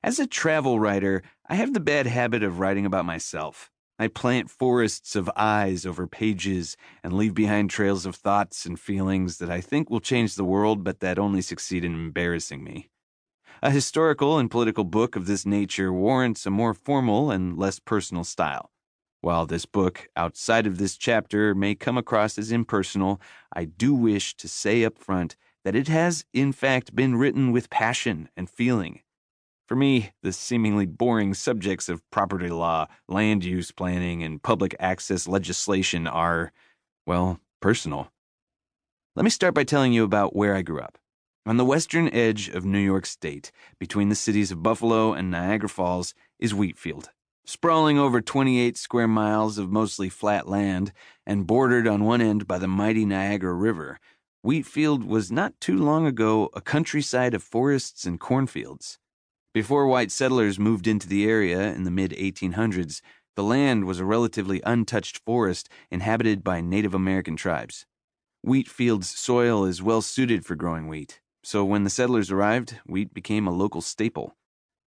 As a travel writer, I have the bad habit of writing about myself. I plant forests of eyes over pages and leave behind trails of thoughts and feelings that I think will change the world, but that only succeed in embarrassing me. A historical and political book of this nature warrants a more formal and less personal style. While this book, outside of this chapter, may come across as impersonal, I do wish to say up front that it has, in fact, been written with passion and feeling. For me, the seemingly boring subjects of property law, land use planning, and public access legislation are, well, personal. Let me start by telling you about where I grew up. On the western edge of New York State, between the cities of Buffalo and Niagara Falls, is Wheatfield. Sprawling over 28 square miles of mostly flat land and bordered on one end by the mighty Niagara River, Wheatfield was not too long ago a countryside of forests and cornfields. Before white settlers moved into the area in the mid-1800s, the land was a relatively untouched forest inhabited by Native American tribes. Wheatfield's soil is well suited for growing wheat, so when the settlers arrived, wheat became a local staple.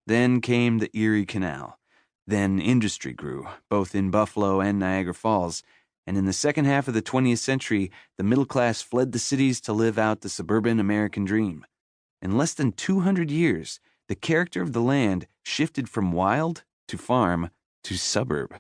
Then came the Erie Canal. Then industry grew, both in Buffalo and Niagara Falls, and in the second half of the 20th century, the middle class fled the cities to live out the suburban American dream. In less than 200 years, the character of the land shifted from wild to farm to suburb.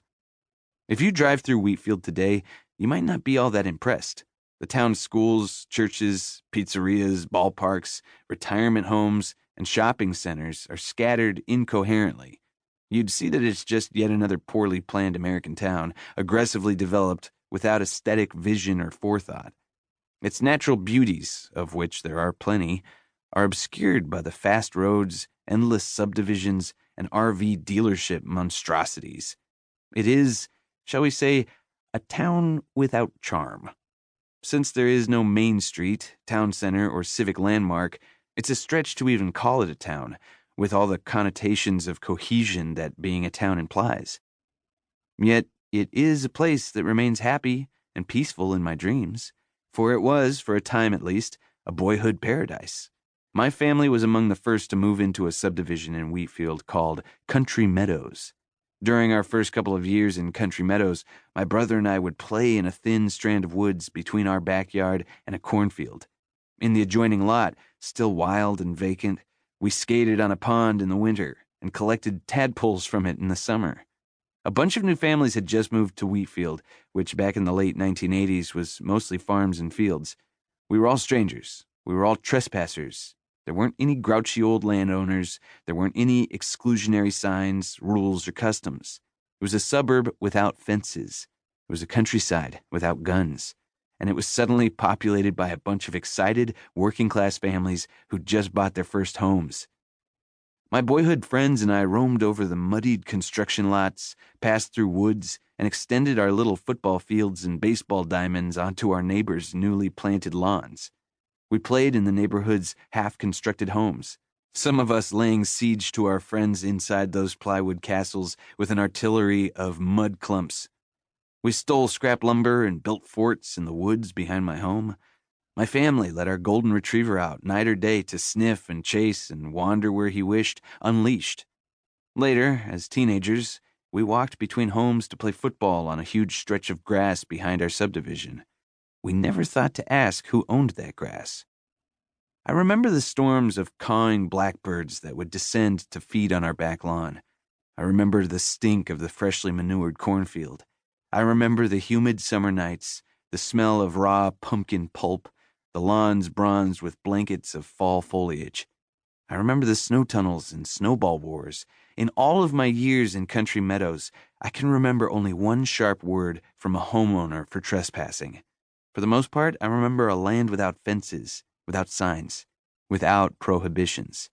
If you drive through Wheatfield today, you might not be all that impressed. The town's schools, churches, pizzerias, ballparks, retirement homes, and shopping centers are scattered incoherently. You'd see that it's just yet another poorly planned American town, aggressively developed without aesthetic vision or forethought. Its natural beauties, of which there are plenty, are obscured by the fast roads, endless subdivisions, and RV dealership monstrosities. It is, shall we say, a town without charm. Since there is no main street, town center, or civic landmark, it's a stretch to even call it a town, with all the connotations of cohesion that being a town implies. Yet it is a place that remains happy and peaceful in my dreams, for it was, for a time at least, a boyhood paradise. My family was among the first to move into a subdivision in Wheatfield called Country Meadows. During our first couple of years in Country Meadows, my brother and I would play in a thin strand of woods between our backyard and a cornfield. In the adjoining lot, still wild and vacant, we skated on a pond in the winter and collected tadpoles from it in the summer. A bunch of new families had just moved to Wheatfield, which back in the late 1980s was mostly farms and fields. We were all strangers. We were all trespassers. There weren't any grouchy old landowners. There weren't any exclusionary signs, rules, or customs. It was a suburb without fences. It was a countryside without guns. And it was suddenly populated by a bunch of excited, working-class families who'd just bought their first homes. My boyhood friends and I roamed over the muddied construction lots, passed through woods, and extended our little football fields and baseball diamonds onto our neighbors' newly planted lawns. We played in the neighborhood's half-constructed homes, some of us laying siege to our friends inside those plywood castles with an artillery of mud clumps. We stole scrap lumber and built forts in the woods behind my home. My family let our golden retriever out night or day to sniff and chase and wander where he wished, unleashed. Later, as teenagers, we walked between homes to play football on a huge stretch of grass behind our subdivision. We never thought to ask who owned that grass. I remember the storms of cawing blackbirds that would descend to feed on our back lawn. I remember the stink of the freshly manured cornfield. I remember the humid summer nights, the smell of raw pumpkin pulp, the lawns bronzed with blankets of fall foliage. I remember the snow tunnels and snowball wars. In all of my years in Country Meadows, I can remember only one sharp word from a homeowner for trespassing. For the most part, I remember a land without fences, without signs, without prohibitions.